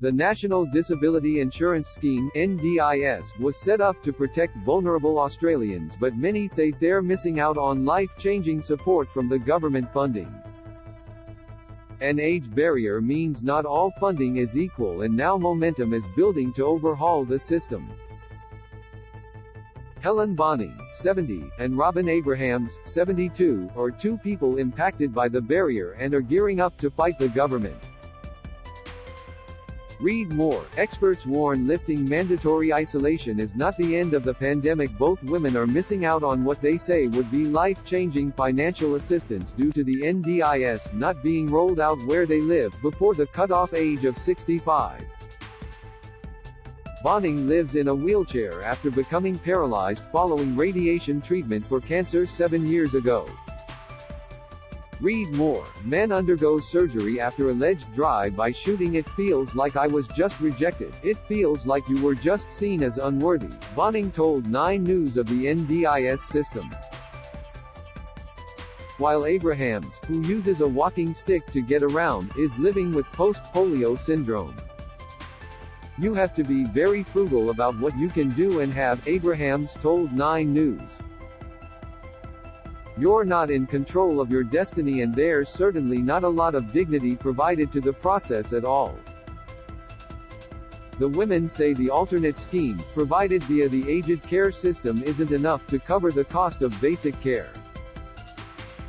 The National Disability Insurance Scheme (NDIS) was set up to protect vulnerable Australians, but many say they're missing out on life-changing support from the government funding. An age barrier means not all funding is equal, and now momentum is building to overhaul the system. Helen Bonynge, 70, and Robyn Abrahams, 72, are two people impacted by the barrier and are gearing up to fight the government. Read more. Experts warn lifting mandatory isolation is not the end of the pandemic. Both women are missing out on what they say would be life-changing financial assistance due to the NDIS not being rolled out where they live before the cutoff age of 65. Bonynge lives in a wheelchair after becoming paralyzed following radiation treatment for cancer 7 years ago. Read more. Man undergoes surgery after alleged drive-by shooting. It feels like I was just rejected. It feels like you were just seen as unworthy, Bonynge told 9 News of the NDIS system. While Abrahams, who uses a walking stick to get around, is living with post-polio syndrome. You have to be very frugal about what you can do and have, Abrahams told 9 News. You're not in control of your destiny, and there's certainly not a lot of dignity provided to the process at all. The women say the alternate scheme, provided via the aged care system, isn't enough to cover the cost of basic care.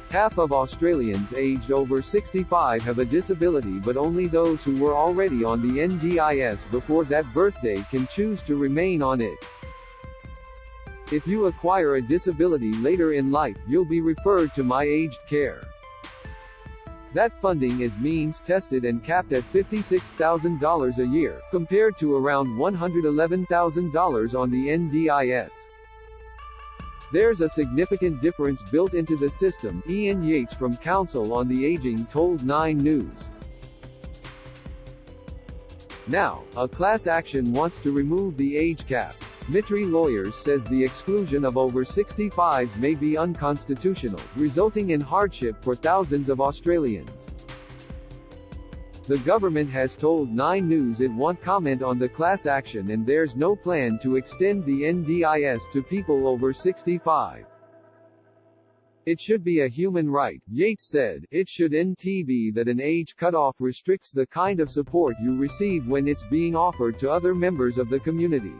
Half of Australians aged over 65 have a disability, but only those who were already on the NDIS before that birthday can choose to remain on it. If you acquire a disability later in life, you'll be referred to My Aged Care. That funding is means-tested and capped at $56,000 a year, compared to around $111,000 on the NDIS. There's a significant difference built into the system, Ian Yates from Council on the Aging told 9 News. Now, a class action wants to remove the age cap. Mitri Lawyers says the exclusion of over 65s may be unconstitutional, resulting in hardship for thousands of Australians. The government has told 9 News it won't comment on the class action, and there's no plan to extend the NDIS to people over 65. It should be a human right, Yates said. It shouldn't be that an age cutoff restricts the kind of support you receive when it's being offered to other members of the community.